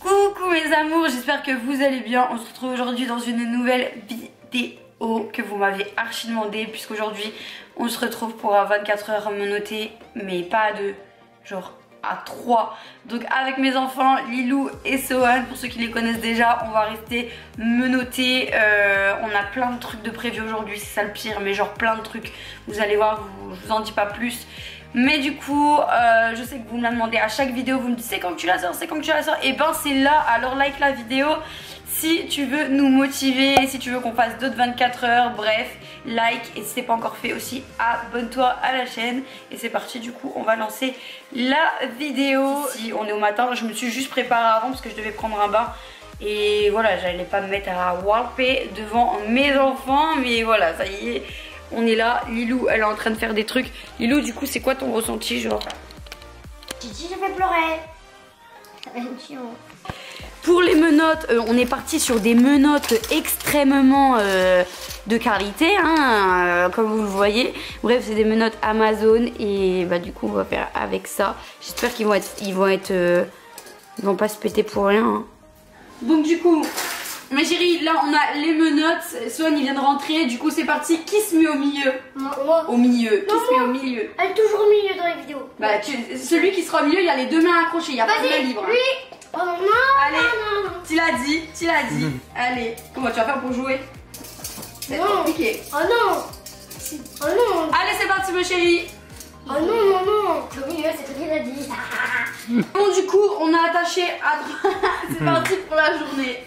Coucou mes amours, j'espère que vous allez bien. On se retrouve aujourd'hui dans une nouvelle vidéo que vous m'avez archi demandé, puisqu'aujourd'hui on se retrouve pour un 24 heures menotté, mais pas à deux, genre à 3. Donc avec mes enfants Lilou et Sohan, pour ceux qui les connaissent déjà, on va rester menottés. On a plein de trucs de prévu aujourd'hui, c'est ça le pire, mais genre plein de trucs. Vous allez voir, je vous en dis pas plus. Mais du coup, je sais que vous me la demandez à chaque vidéo, vous me dites c'est quand que tu la sors, c'est quand que tu la sors. Et ben c'est là, alors like la vidéo si tu veux nous motiver, si tu veux qu'on fasse d'autres 24 heures, bref, like. Et si c'est pas encore fait aussi, abonne-toi à la chaîne. Et c'est parti, du coup on va lancer la vidéo. Si on est au matin, je me suis juste préparée avant parce que je devais prendre un bain. Et voilà, j'allais pas me mettre à walper devant mes enfants, mais voilà, ça y est. On est là, Lilou elle est en train de faire des trucs. Lilou, du coup c'est quoi ton ressenti genre? Titi, je vais pleurer. Ça va être chiant. Pour les menottes, on est parti sur des menottes extrêmement de qualité, hein, comme vous le voyez. Bref, c'est des menottes Amazon et bah du coup on va faire avec ça. J'espère qu'ils vont pas se péter pour rien. Hein. Donc du coup, ma chérie, là on a les menottes. Swan il vient de rentrer, du coup c'est parti. Qui se met au milieu? Moi. Au milieu. Qui se met au milieu? Elle est toujours au milieu dans les vidéos. Bah celui qui sera au milieu, il y a les deux mains accrochées, il y a pas de main libre. Lui. Oh non. Allez, Non. tu l'as dit. Allez, comment tu vas faire pour jouer? C'est Non. compliqué. Oh non. Oh non. Allez, c'est parti ma chérie. Oh non. Au milieu, c'est ce qu'il a dit. Bon, du coup, on a attaché à droite. C'est parti pour la journée.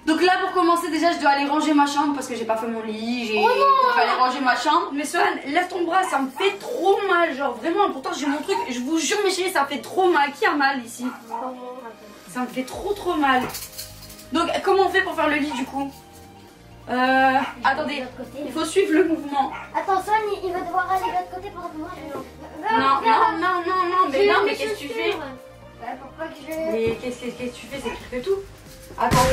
Donc là, pour commencer, déjà, je dois aller ranger ma chambre parce que j'ai pas fait mon lit. Je vais aller ranger ma chambre. Mais Sohan, lève ton bras, ça me fait trop mal. Genre, vraiment, pourtant, j'ai mon truc. Je vous jure, mes chéris, ça fait trop mal. Qui a mal ici? Ça me fait trop mal. Donc, comment on fait pour faire le lit, du coup? Attendez, il faut suivre le mouvement. Attends, Sohan, il va devoir aller de l'autre côté pendant que moi je... Non, mais qu'est-ce que tu fais? Pourquoi que je... Mais qu'est-ce que tu fais? C'est pire que tout. Attends.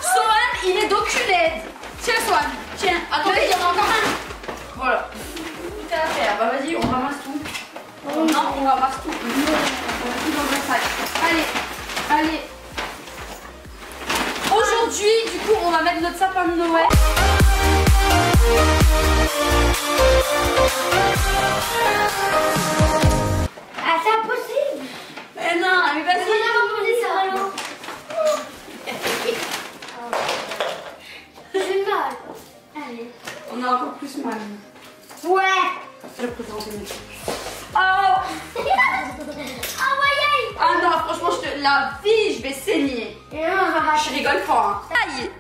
Sohan, il est d'aucune. Tiens, Sohan, tiens. Attendez, il y en a encore un. Voilà. Tout est à faire. Bah vas-y, on ramasse tout. Non, on ramasse tout. On met tout dans un sac. Allez. Aujourd'hui, du coup, on va mettre notre sapin de Noël. Ah, c'est impossible. Mais non, mais vas-y. J'ai mal. Allez. On a encore plus mal. Ouais. Je vais présenter mes trucs. Oh Ah non, franchement, la vie, je vais saigner. Je rigole pas. Hein. Aïe.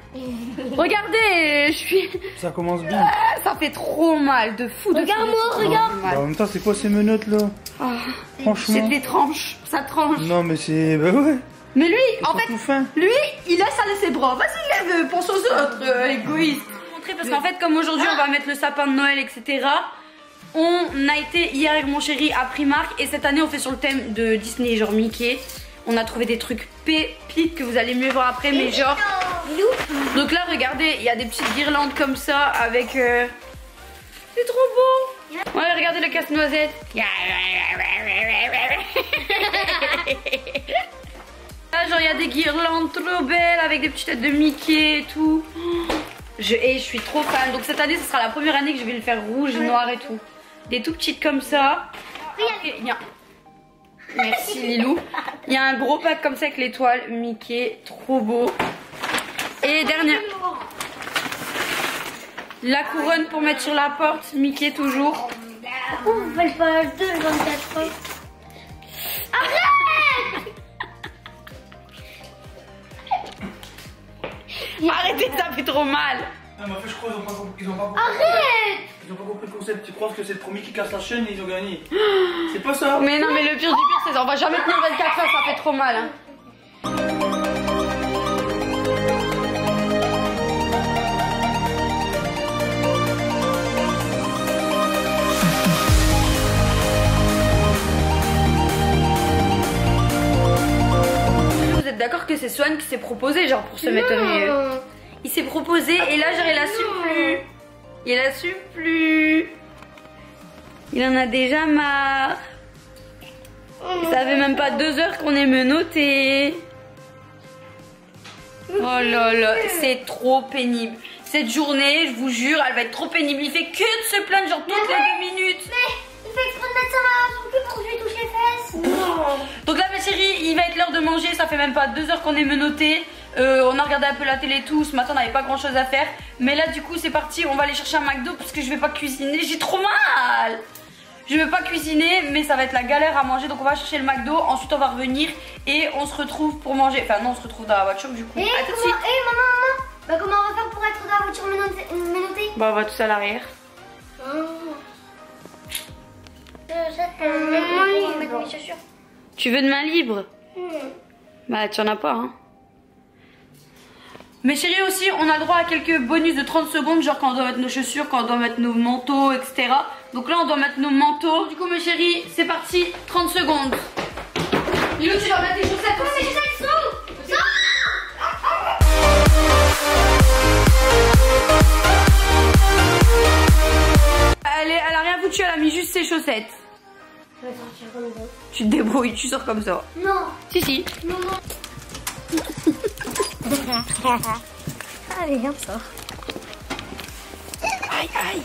Regardez, je suis... Ça commence bien. Ça fait trop mal, de fou. Regarde-moi, regarde. Bah, en même temps, c'est quoi ces menottes là? Franchement. C'est des tranches, ça tranche. Non, mais c'est. Bah ouais. Mais lui, Ils en sont fait, tout fins. lui, il laisse aller ses bras. Vas-y, lève, pense aux autres, égoïste. Parce qu'en fait, comme aujourd'hui, on va mettre le sapin de Noël, etc. On a été hier avec mon chéri à Primark et cette année, on fait sur le thème de Disney, genre Mickey. On a trouvé des trucs pépites que vous allez mieux voir après, mais genre... Donc là, regardez, il y a des petites guirlandes comme ça avec... C'est trop beau. Ouais, regardez le casse-noisette. Là, genre, il y a des guirlandes trop belles avec des petites têtes de Mickey et tout. Je suis trop fan. Donc cette année, ce sera la première année que je vais le faire rouge, noir et tout. Des tout petites comme ça. Merci Lilou. Il y a un gros pack comme ça avec l'étoile Mickey, trop beau. Et dernière, la couronne pour mettre sur la porte, Mickey toujours. Pourquoi vous faites pas 2 24 heures? Arrêtez, ça fait trop mal. Non, mais en fait, je crois qu'ils ont pas compris. Arrête. Ils ont pas compris le concept. Tu crois que c'est le premier qui casse la chaîne et ils ont gagné? C'est pas ça. Mais non, mais le pire du pire, c'est ça. On va jamais tenir 24 heures, ça fait trop mal. Hein. Vous êtes d'accord que c'est Swan qui s'est proposé, genre pour se mettre au milieu? Il s'est proposé et là, genre, il a su plus. Il assume plus. Il en a déjà marre. Ça fait même pas 2 heures qu'on est menotté. Oh là là, c'est trop pénible. Cette journée, je vous jure, elle va être trop pénible. Il fait que de se plaindre genre toutes les 2 minutes. Mais il fait exprès de mettre ça dans son cul pour que je lui touche les fesses. Donc là mes chéris, il va être l'heure de manger. Ça fait même pas 2 heures qu'on est menotté. On a regardé un peu la télé et tout. Ce matin on n'avait pas grand chose à faire. Mais là du coup c'est parti, on va aller chercher un McDo parce que je vais pas cuisiner. J'ai trop mal. Je vais pas cuisiner mais ça va être la galère à manger. Donc on va chercher le McDo. Ensuite on va revenir et on se retrouve pour manger. Enfin non, on se retrouve dans la voiture du coup. Et À tout de maman, suite. bah, comment on va faire pour être dans la voiture menottée? Bah on va tous à l'arrière. Je vais mettre mes chaussures. Tu veux de main libre? Bah tu en as pas hein. Mais chérie aussi, on a le droit à quelques bonus de 30 secondes, genre quand on doit mettre nos chaussures, quand on doit mettre nos manteaux, etc. Donc là on doit mettre nos manteaux. Du coup mes chéris, c'est parti, 30 secondes. Lilou, tu dois mettre tes chaussettes aussi. Mes chaussettes sont... Elle a rien foutu, elle a mis juste ses chaussettes. Je vais sortir comme ça. Tu te débrouilles, tu sors comme ça. Non. Si. Non, non. Allez, viens, sort. Aïe, aïe.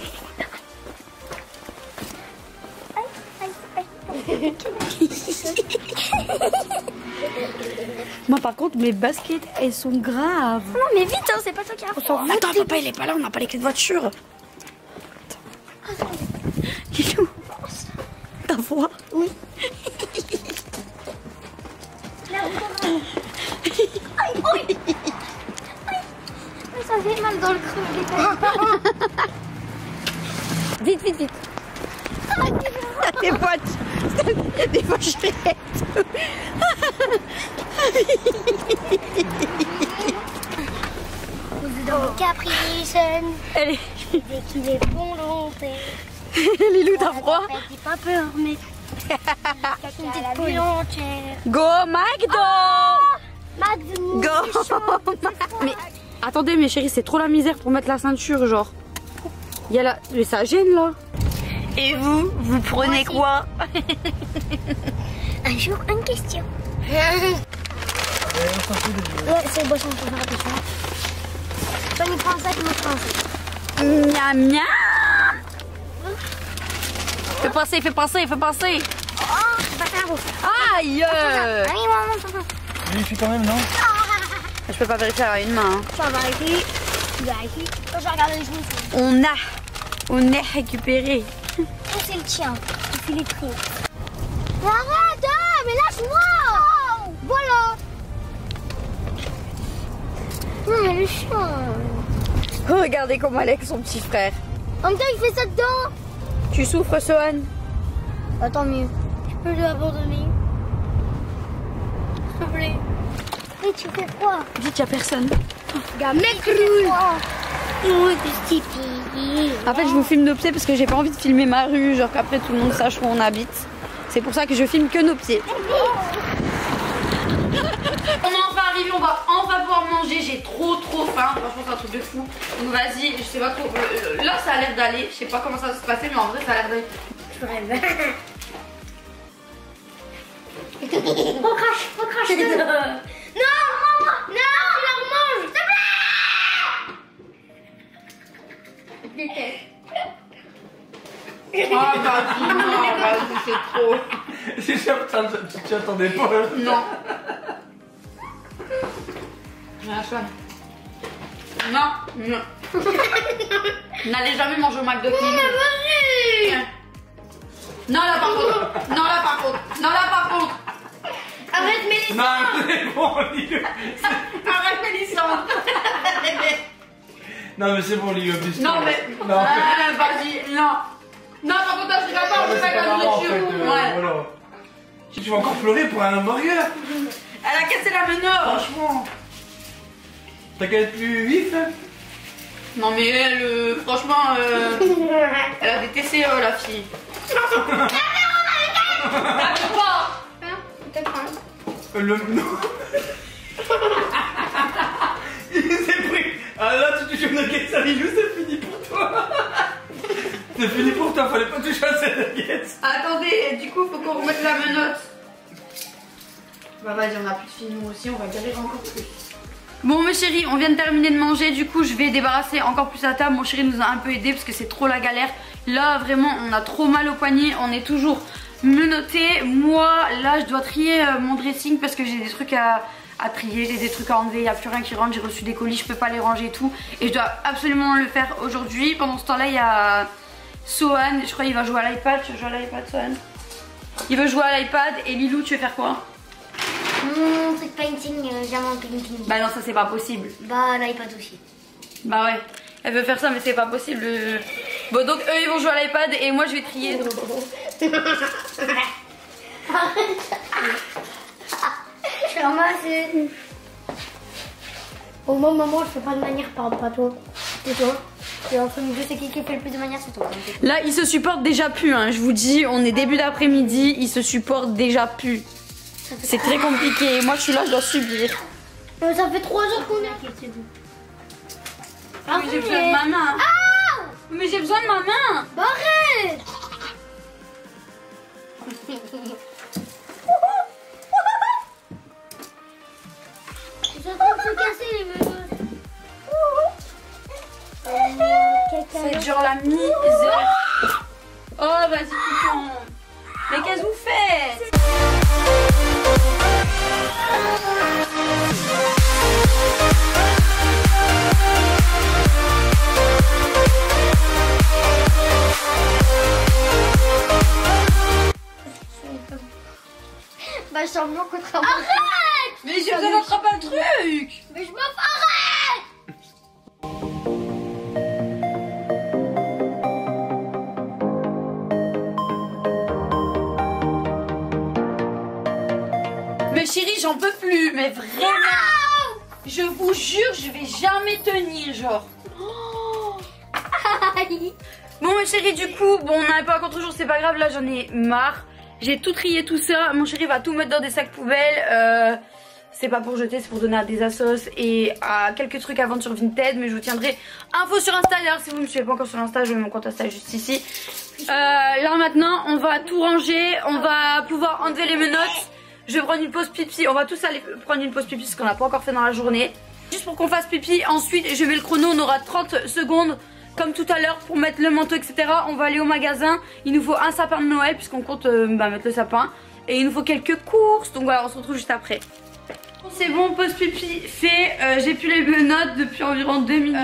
Moi par contre mes baskets elles sont graves. Non, mais vite, hein, c'est pas toi qui as froid. Attends papa il est pas là, on n'a pas les clés de voiture. Lilou, t'as froid? Oui. Là, aïe, aïe. Ça fait mal dans le creux. Vite, vite, vite. Des poches. Des pochettes. Vous êtes dans le capricène. Allez. Dès qu'il est volonté. Lilou t'as froid? N'ayez pas peur, mais... Une petite poule entière. Go McDo. Magnum. Go. Mais attendez mes chéris, c'est trop la misère pour mettre la ceinture genre. Il y a la... Mais ça gêne là. Et vous prenez quoi? Un jour, une question. Ouais, c'est boisson, faut faire attention. Toi, il prend ça, moi, je prends ça. Miam miam. Fais passer. Oh, c'est pas ça, Aïe. Allez, maman, Vérifie quand même, non? Je peux pas vérifier à une main. Hein. ça va ici. Je vais regarder les genoux. On est récupéré. Oh, c'est le tien. Il fait les prix. Mais arrête, mais lâche-moi. Voilà. Non, mais le chien. Regardez comment elle est avec son petit frère. En même temps, il fait ça dedans. Tu souffres, Sohan? Attends, mieux. Tu peux l'abandonner. S'il te plaît. Mais tu fais quoi? Dites, y'a personne. Mec, oh, des tipis. En fait, je vous filme nos pieds parce que j'ai pas envie de filmer ma rue, genre qu'après tout le monde sache où on habite. C'est pour ça que je filme que nos pieds. On est enfin arrivé, on va enfin pouvoir manger. J'ai trop faim. Franchement, c'est un truc de fou. Donc vas-y, je sais pas trop. Là, ça a l'air d'aller. Je sais pas comment ça va se passer, mais en vrai, ça a l'air d'aller. Je rêve. Recrache. Non, maman, non, tu la remanges, s'il te plaît. Ah, vas-y, non, vas-y, c'est trop. C'est sûr que tu attendais pas. Non. Rien ça. Non. N'allez jamais manger au McDo. Non, là par contre. Arrête, Mélissa. Non, c'est bon, Lilou. Arrête, Mélissa. Non, mais c'est bon, Lilou. Non, mais. Non, Vas-y, non. Non, par contre, je rigole pas, on fait pas la nourriture. Ouais. Voilà. Tu vas encore pleurer pour un hamburger. Elle a cassé la menotte. Franchement. T'as qu'à être plus vif, hein. Non, mais elle, franchement, elle a des TCE, la fille. T'as pas. Le... Non. Il s'est pris. Ah là, tu touches une caisse à Lilou, c'est fini pour toi. C'est fini pour toi, fallait pas toucher à cette pièce. Attendez, du coup, faut qu'on remette la menotte. Bah vas-y, on a plus de films nous aussi, on va galérer encore plus. Bon mes chéris, on vient de terminer de manger, du coup je vais débarrasser encore plus la table. Mon chéri nous a un peu aidé parce que c'est trop la galère. Là vraiment on a trop mal au poignet, on est toujours menotté. Moi là je dois trier mon dressing parce que j'ai des trucs à trier, j'ai des trucs à enlever, il n'y a plus rien qui rentre, j'ai reçu des colis, je peux pas les ranger et tout. Et je dois absolument le faire aujourd'hui. Pendant ce temps là il y a Sohan, je crois qu'il va jouer à l'iPad. Tu veux jouer à l'iPad Sohan? Il veut jouer à l'iPad. Et Lilou tu veux faire quoi? Mon truc painting, diamant painting. Bah non ça c'est pas possible. Bah l'iPad aussi. Bah ouais, elle veut faire ça mais c'est pas possible. Bon donc eux ils vont jouer à l'iPad et moi je vais trier. Je ramasse. Au moins maman je fais pas de manière par rapport à toi. C'est toi. Et entre nous deux c'est qui fait le plus de manière, c'est toi. Là ils se supportent déjà plus hein. Je vous dis on est début d'après-midi, ils se supportent déjà plus. C'est très compliqué, moi je suis là, je dois subir. Ça fait 3 jours qu'on est. Ah, mais j'ai besoin de ma main. Ah, Mais j'ai besoin de ma main. bah arrête. Ils sont en train de se casser les menottes. C'est genre la misère. Oh vas-y Coucon. Mais qu'est-ce que vous faites? Bah semblant contrairement. Arrête. Mais je ne rattrape pas le truc. Mais je me arrête. Mais chérie j'en peux plus. Mais vraiment. Je vous jure je vais jamais tenir genre. Bon ma chérie du coup, bon on n'avait pas encore toujours, c'est pas grave, là j'en ai marre. J'ai tout trié tout ça, mon chéri va tout mettre dans des sacs poubelles. C'est pas pour jeter, c'est pour donner à des assos et à quelques trucs à vendre sur Vinted. Mais je vous tiendrai info sur Insta. D'ailleurs si vous ne me suivez pas encore sur Insta, je mets mon compte Insta juste ici. Là maintenant on va tout ranger, on va pouvoir enlever les menottes. Je vais prendre une pause pipi, on va tous aller prendre une pause pipi parce qu'on n'a pas encore fait dans la journée. Juste pour qu'on fasse pipi, ensuite je mets le chrono, on aura 30 secondes. Comme tout à l'heure pour mettre le manteau etc. On va aller au magasin. Il nous faut un sapin de Noël puisqu'on compte mettre le sapin. Et il nous faut quelques courses. Donc voilà on se retrouve juste après. C'est bon, pause pipi fait. J'ai plus les menottes depuis environ 2 minutes.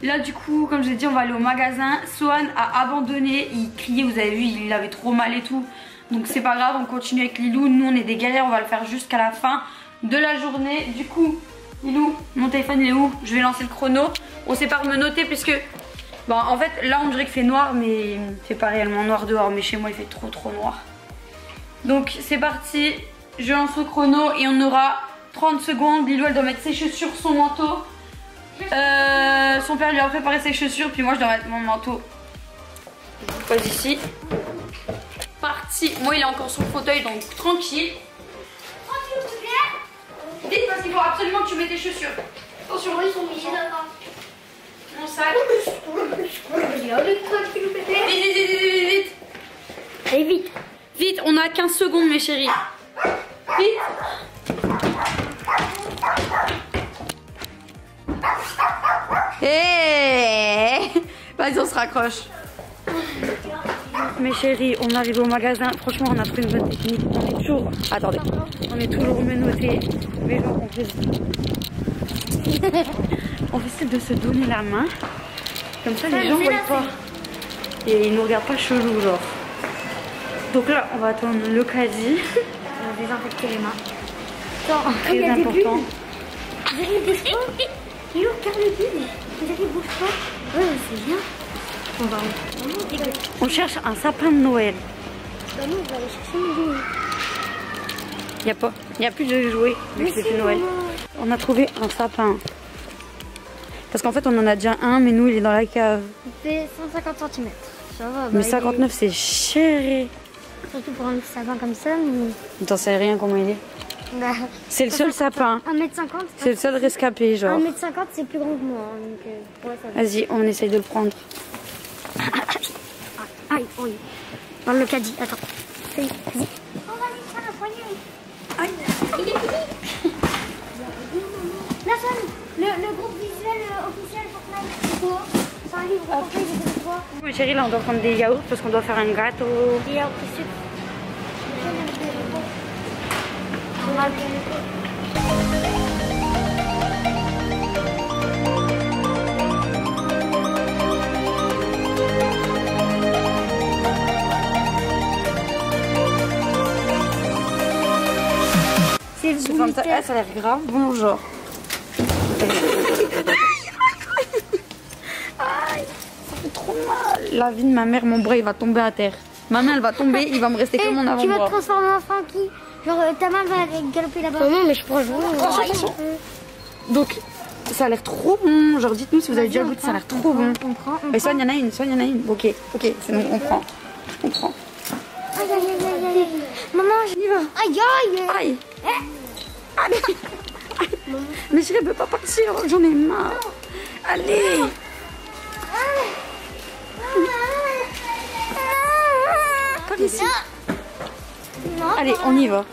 Là du coup comme je l'ai dit on va aller au magasin. Sohan a abandonné. Il criait, vous avez vu, il avait trop mal et tout. Donc c'est pas grave, on continue avec Lilou. Nous on est des galères, on va le faire jusqu'à la fin de la journée. Du coup Lilou, mon téléphone il est où? Je vais lancer le chrono. On sait pas me noter puisque bon, en fait là on dirait qu'il fait noir mais il fait pas réellement noir dehors, mais chez moi il fait trop noir. Donc c'est parti, je lance le chrono et on aura 30 secondes. Lilou elle doit mettre ses chaussures, son manteau. Son père lui a préparé ses chaussures puis moi je dois mettre mon manteau. Pas ici. Parti, moi il est encore sur le fauteuil donc tranquille. Vite parce qu'il faut absolument que tu mettes tes chaussures. Attention, Ils sont obligés d'attendre. mon sac. Vite. Allez vite. Vite, on a 15 secondes mes chéris. Vite. Hey. Vas-y on se raccroche. Mes chéris, on arrive au magasin. Franchement on a pris une bonne technique. On est toujours... Attendez. On est toujours menottés. Mais genre on fait... on essaie de se donner la main. Comme ça les gens voient pas. Et ils nous regardent pas chelou genre. Donc là on va attendre le quasi. On va désinfecter les mains. Attends, très important. Zéry bouge pas. Lilou, regarde le bulles. Zéry bouge pas. Ouais c'est bien. On va on cherche un sapin de Noël. Bah non, on va aller chercher nos jouets. Y a plus de jouets vu que c'est plus Noël. On a trouvé un sapin. Parce qu'en fait on en a déjà un mais nous il est dans la cave. Il fait 150 cm. Ça va. Bah, Mais 59 c'est cher. Surtout pour un sapin comme ça. Mais... T'en sais rien comment il est. Bah, C'est le seul sapin. 1m50. C'est le seul rescapé genre. 1m50 c'est plus grand que moi. Donc, ouais, ça va. Vas-y on essaye de le prendre. Aïe, oui. Dans le caddie, attends. Vas-y. Oh, vas-y, tiens le poignet. Aïe. Il est fini. Personne, le groupe visuel officiel Fortnite, c'est quoi? C'est un livre Fortnite, c'est quoi? Oui, chérie, là on doit prendre des yaourts parce qu'on doit faire un gâteau. Des yaourts de sucre. On va le Ce Fanta, ça a l'air grave bon genre. Aïe, ça fait trop mal. La vie de ma mère, mon bras il va tomber à terre. Ma main elle va tomber, il va me rester que mon avant-bras. Tu vas te transformer en Frankie. Genre ta main va galoper là-bas. Non, mais je prends le jour. Donc ça a l'air trop bon. Genre dites-nous si vous avez déjà goûté, ça a l'air trop bon. On prend. Et soit il y en a une, soit il y en a une. Ok, c'est bon, on prend. On prend. Aïe, aïe, aïe, aïe. Maman, j'y vais. Aïe, aïe. Aïe. Allez. Mais je ne peux pas partir, j'en ai marre. Allez. Par ici. Allez, on y va.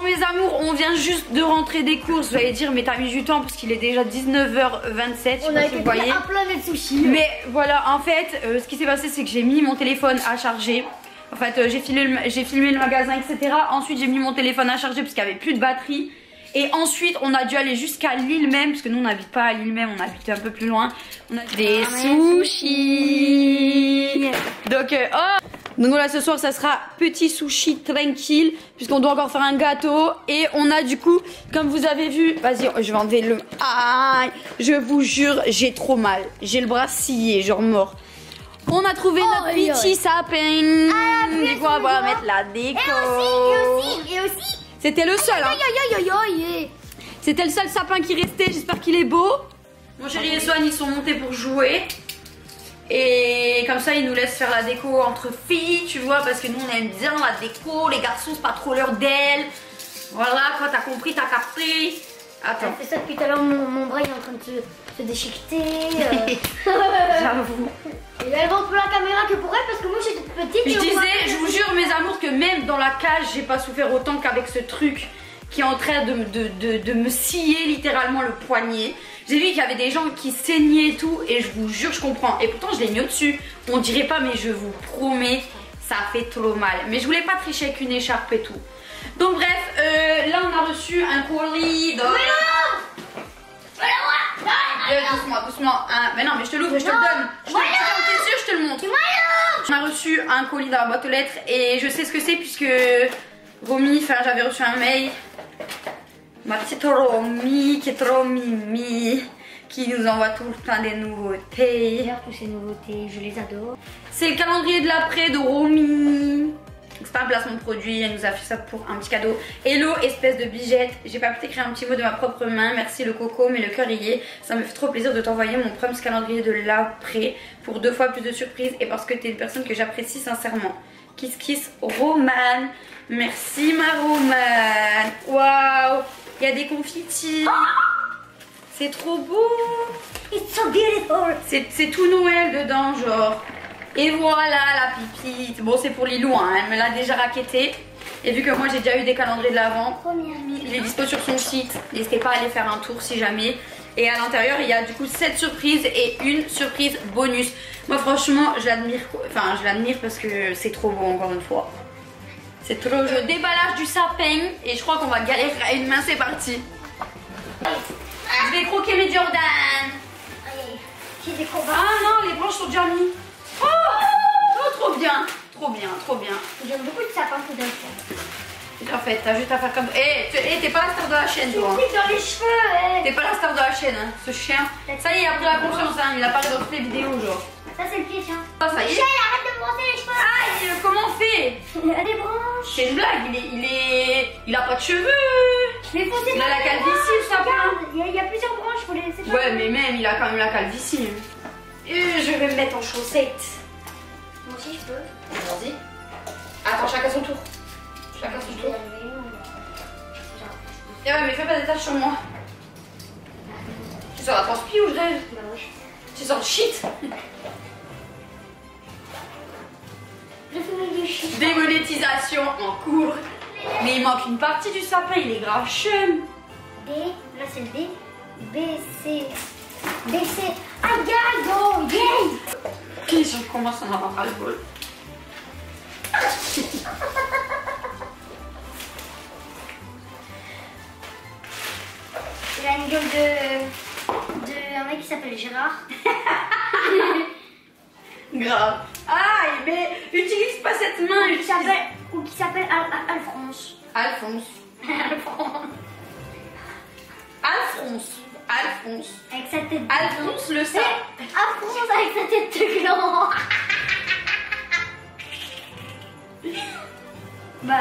Mes amours, on vient juste de rentrer des courses. Vous allez dire, mais t'as mis du temps parce qu'il est déjà 19h27. On a été pris un plein de sushis. Mais voilà, en fait, ce qui s'est passé, c'est que j'ai mis mon téléphone à charger. En fait, j'ai filmé le magasin, etc. Ensuite, j'ai mis mon téléphone à charger parce qu'il n'y avait plus de batterie. Et ensuite, on a dû aller jusqu'à Lille même, parce que nous, on n'habite pas à Lille même, on habite un peu plus loin. On a des sushis. Donc, donc voilà, ce soir, ça sera petit sushi tranquille, puisqu'on doit encore faire un gâteau. Et on a du coup, comme vous avez vu, vas-y, je vais enlever le... Aïe, je vous jure, j'ai trop mal. J'ai le bras scié, genre mort. On a trouvé notre petit sapin. Du coup, on va mettre la déco. Et aussi. C'était le seul. Aïe. C'était le seul sapin qui restait. J'espère qu'il est beau. Mon chéri et Swan, ils sont montés pour jouer. Et comme ça, ils nous laissent faire la déco entre filles, tu vois, parce que nous, on aime bien la déco. Les garçons, c'est pas trop l'heure d'elle. Voilà, quoi, t'as compris, t'as capté. Attends. C'est ça depuis tout à l'heure, mon bras il est en train de se déchiqueter. J'avoue. Et elle vend pour la caméra que pour elle parce que moi j'étais toute petite. Je disais, je vous jure mes amours, que même dans la cage, j'ai pas souffert autant qu'avec ce truc qui est en train de me scier littéralement le poignet. J'ai vu qu'il y avait des gens qui saignaient et tout, et je vous jure, je comprends. Et pourtant, je l'ai mis au-dessus. On dirait pas, mais je vous promets, ça fait trop mal. Mais je voulais pas tricher avec une écharpe et tout. Donc bref, là on a reçu un colis de... Doucement. Mais non, mais je te l'ouvre et je te le donne. T'es sûr, je te le montre. On a reçu un colis dans la boîte aux lettres et je sais ce que c'est puisque Romy, enfin j'avais reçu un mail. Ma petite Romy qui est trop mimi, qui nous envoie tout le temps des nouveautés. J'adore toutes ces nouveautés, je les adore. C'est le calendrier de l'après de Romy. C'est pas un placement de produit, elle nous a fait ça pour un petit cadeau. Hello, espèce de bijette. J'ai pas pu t'écrire un petit mot de ma propre main. Merci le coco, mais le cœur y est. Ça me fait trop plaisir de t'envoyer mon premier calendrier de l'après pour 2 fois plus de surprises et parce que t'es une personne que j'apprécie sincèrement. Kiss kiss Romane. Merci ma Romane. Waouh, il y a des confitis. C'est trop beau. It's so beautiful. C'est tout Noël dedans, genre. Et voilà la pipite. Bon, c'est pour Lilou, hein. Elle me l'a déjà raquetté. Et vu que moi j'ai déjà eu des calendriers de l'avant, il est dispo sur son site. N'hésitez pas à aller faire un tour si jamais. Et à l'intérieur, il y a du coup 7 surprises et une surprise bonus. Moi, franchement, je l'admire. Enfin, je l'admire parce que c'est trop beau, encore une fois. C'est trop joli. Le déballage du sapin. Et je crois qu'on va galérer à une main. C'est parti. Je vais croquer mes Jordan. J'ai des combats. Ah non, les branches sont déjà mises. Oh, trop bien. J'aime beaucoup de sapin que d'un C'est bien fait, t'as juste à faire comme... t'es pas la star de la chaîne, toi. C'est dans les cheveux. T'es pas la star de la chaîne, hein. Ce chien. Ça y est, il a pris la confiance, hein. Il apparaît dans toutes les vidéos, genre. Ça c'est le pied, tiens. Ah, ça y est. Michel, arrête de me brosser les cheveux. Aïe, comment on fait? Il a des branches. C'est une blague, il a pas de cheveux. Mais faut Il a la calvitie, le sapin. Il y a plusieurs branches, faut les laisser. Ouais, mais même, il a quand même la calvitie. Je vais me mettre en chaussettes. Moi aussi je peux. Vas-y. Attends, chacun son tour. Chacun son tour. Ouais, mais fais pas des tâches sur moi. Ça va transpirer ou je rêve? Bah ouais. Tu sens le shit. Je fais du shit. Démonétisation en cours. Mais il manque une partie du sapin, il est grave chum. B, là c'est le B. B, C. B, C. Ah, go, yay! Ok, je commence à en avoir ras le bol. Il a une gueule de un mec qui s'appelle Gérard. Grave. Ah, mais utilise pas cette main, Ou qui s'appelle Alphonse. Alphonse. Alphonse. Alphonse. Avec sa tête de Alphonse le sait. Alphonse avec sa tête de gland. Bah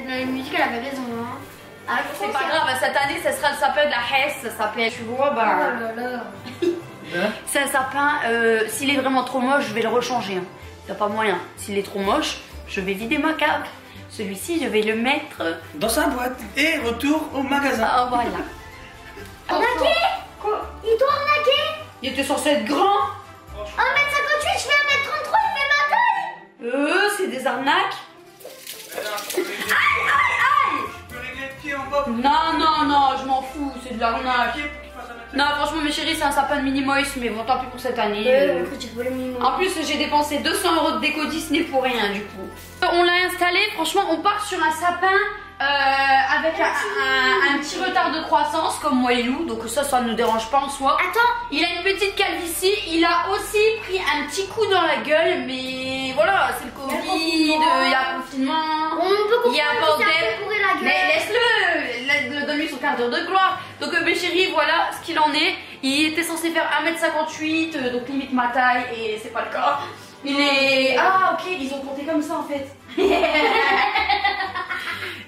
la musique elle avait raison hein. Alphonse, C'est pas grave, cette année ça sera le sapin de la Hesse, ça s'appelle, tu vois, bah... Oh là là. C'est un sapin, s'il est vraiment trop moche, je vais le rechanger. Hein. Y a pas moyen. S'il est trop moche, je vais vider ma cave. Celui-ci, je vais le mettre... Dans sa boîte. Et retour au magasin. Ah, voilà. Arnaqué. Quoi? Il doit arnaquer. Il était censé être grand. 1m58, je fais 1m33, il fait ma taille. C'est des arnaques. Aïe, Aïe, je peux régler le pied en bas. non, non, non, je m'en fous, c'est de l'arnaque. Pied pour qu'il fasse un mètre. Non, franchement, mes chéris, c'est un sapin de Minimoys, mais bon, tant pis pour cette année. En plus, j'ai dépensé 200 € de déco Disney pour rien, du coup. On l'a installé, franchement, on part sur un sapin avec un petit retard de croissance, comme moi et Lou, donc ça ne nous dérange pas en soi. Attends. Il a une petite calvitie, il a aussi pris un petit coup dans la gueule, mais voilà, c'est le Covid, il y a confinement, On peut il y a un comprendre que ça bordel. fait pourrir la gueule. Mais laisse-le, donne-lui son quart d'heure de gloire. Donc mes chéris, voilà ce qu'il en est. Il était censé faire 1m58, donc limite ma taille, et c'est pas le cas. Il est... Ah ok, ils ont compté comme ça en fait.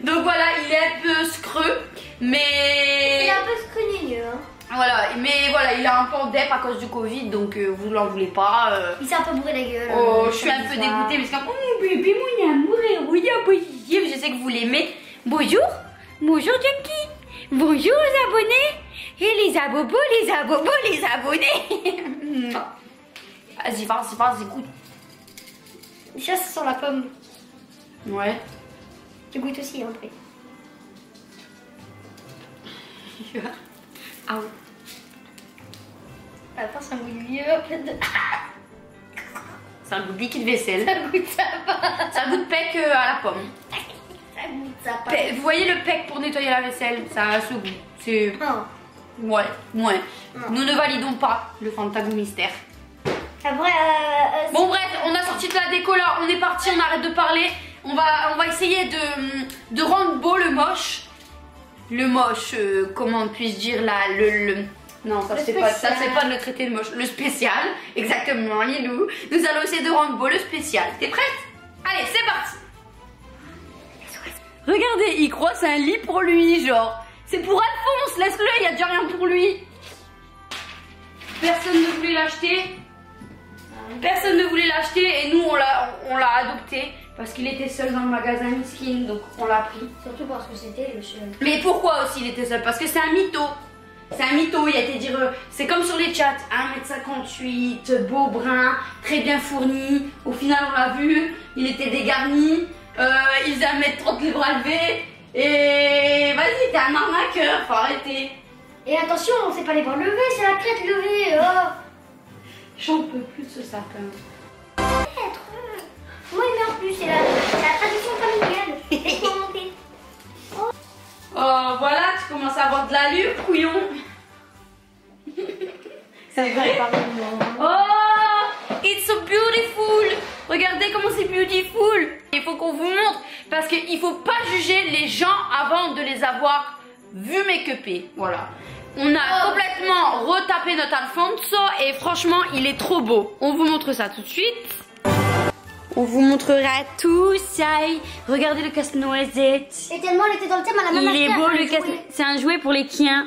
Donc voilà, il est un peu screux, mais... Il est un peu scrugneux hein. Voilà, mais voilà, il a un peu en dep à cause du Covid, donc vous l'en voulez pas. Il s'est un peu bourré la gueule. Oh, je suis un peu dégoûtée parce que oh bébé, mon amour, oui, je sais que vous l'aimez. Bonjour, bonjour Junkie, bonjour aux abonnés et les abobos, les abonnés. Vas-y, vas-y, écoute. Déjà ça sent la pomme. Ouais. Tu goûtes aussi après. Ah oui. Attends, ça goûte mieux. C'est un goût de liquide vaisselle. Ça goûte sympa. Ça goûte pec à la pomme. Ça goûte sympa. Vous voyez le pec pour nettoyer la vaisselle, ça a ce goût. C'est... Oh. Ouais. Nous ne validons pas le Fantago mystère. Après, Bon bref, on a sorti de la déco là, on est parti, on arrête de parler. On va essayer de rendre beau le moche. Le moche, comment puis-je dire là, non, ça se fait pas de le traiter de moche. Le spécial, exactement, Lilou. Nous allons essayer de rendre beau le spécial. T'es prête? Allez, c'est parti. Regardez, il croit c'est un lit pour lui, genre. C'est pour Alphonse, laisse-le, il y a déjà rien pour lui. Personne ne voulait l'acheter. Personne ne voulait l'acheter et nous on l'a adopté parce qu'il était seul dans le magasin Miskin, donc on l'a pris. surtout parce que c'était le seul. Mais pourquoi aussi il était seul? Parce que c'est un mytho. C'est un mytho, il a été dire, c'est comme sur les chats, 1m58, beau brun, très bien fourni. Au final on l'a vu, il était dégarni, il faisait 1m30 les bras levés. Et vas-y, t'es un arnaqueur, faut arrêter. Et attention, c'est pas les bras levés, c'est la tête levée. Oh. J'en peux plus de ce sapin. Peut-être. Moi, mais en plus, c'est la tradition familiale. Oh, voilà, tu commences à avoir de l'allure, couillon. C'est vrai? Oh, it's so beautiful. Regardez comment c'est beautiful. Il faut qu'on vous montre parce qu'il faut pas juger les gens avant de les avoir vus make-upés. Voilà. On a complètement retapé notre Alfonso et franchement, il est trop beau. On vous montre ça tout de suite. On vous montrera tout ça. Regardez le casse-noisette. Et tellement elle était dans le thème, elle a même Il est acheté beau un le casse. jouet. C'est un jouet pour les chiens.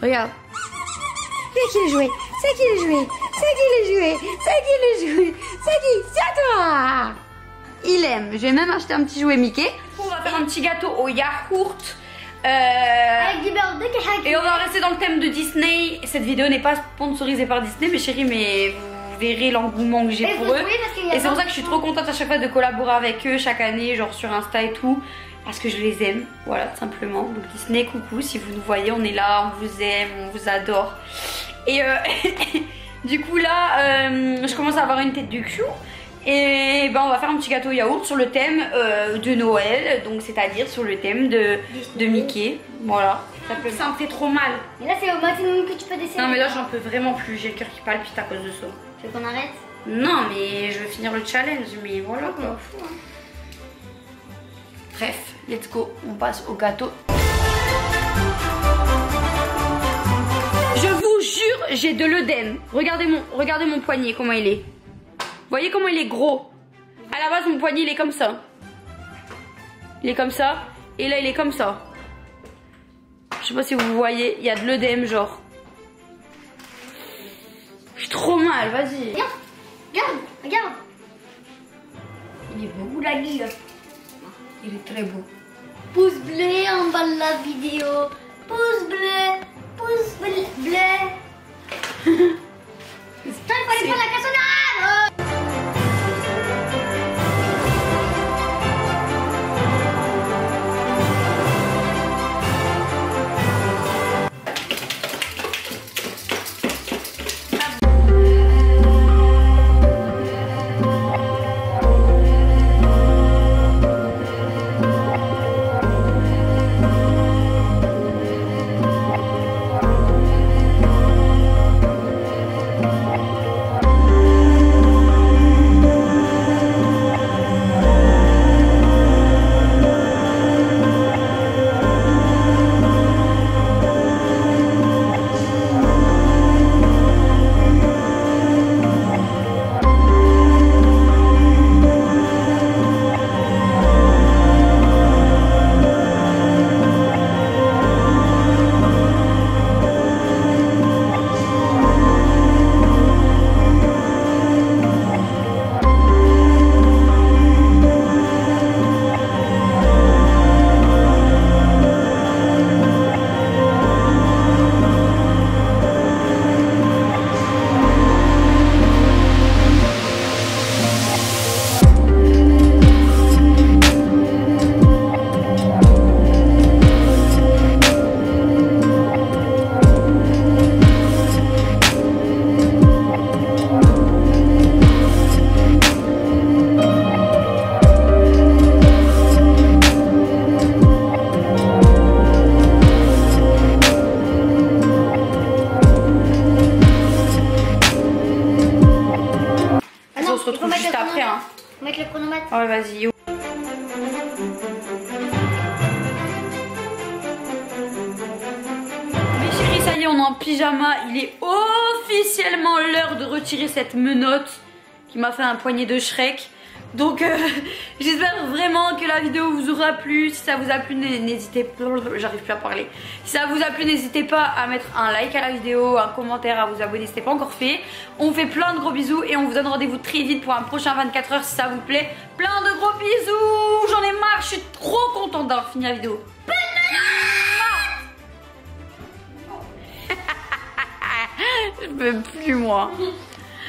Regarde. C'est qui le jouet? C'est qui le jouet? C'est qui le jouet? C'est qui le jouet? C'est qui? C'est à toi. Il aime. J'ai même acheté un petit jouet Mickey. On va faire un petit gâteau au yaourt. Avec du beurre de cacahuète. Et on va rester dans le thème de Disney. Cette vidéo n'est pas sponsorisée par Disney, mes chéris, mais vous verrez l'engouement que j'ai pour eux. Et c'est pour ça que je suis trop contente à chaque fois de collaborer avec eux chaque année, genre sur Insta et tout. Parce que je les aime, voilà, tout simplement. Donc Disney, coucou, si vous nous voyez, on est là, on vous aime, on vous adore. Et du coup là, je commence à avoir une tête de cul. Et ben on va faire un petit gâteau yaourt sur le thème de Noël. Donc c'est-à-dire sur le thème de Mickey. Voilà, ça me fait trop mal. Mais là c'est au maximum que tu peux descendre. Non mais là j'en peux vraiment plus, j'ai le cœur qui palpite à cause de ça. Tu veux qu'on arrête? Non mais je veux finir le challenge, mais voilà quoi. Bref, let's go, on passe au gâteau. Je vous jure, j'ai de l'œdème. Regardez mon poignet, comment il est. Vous voyez comment il est gros? À la base, mon poignet, il est comme ça. Il est comme ça. Et là, il est comme ça. Je sais pas si vous voyez, il y a de l'œdème, genre. J'ai trop mal, vas-y. Regarde, regarde, regarde. Il est beau, la guille. Il est très beau. Pouce bleu en bas de la vidéo. Pouce bleu. Pouce bleu. Il fallait prendre la cassonade. Mettre le chronomètre. Ah ouais, vas-y. Mes chéris, ça y est, on est en pyjama. Il est officiellement l'heure de retirer cette menotte qui m'a fait un poignet de Shrek. Donc j'espère vraiment que la vidéo vous aura plu. Si ça vous a plu, n'hésitez pas, j'arrive plus à parler. Si ça vous a plu, n'hésitez pas à mettre un like à la vidéo, un commentaire, à vous abonner si ce n'est pas encore fait. On vous fait plein de gros bisous et on vous donne rendez-vous très vite pour un prochain 24 heures si ça vous plaît. Plein de gros bisous. J'en ai marre, je suis trop contente d'avoir fini la vidéo. Je peux plus moi.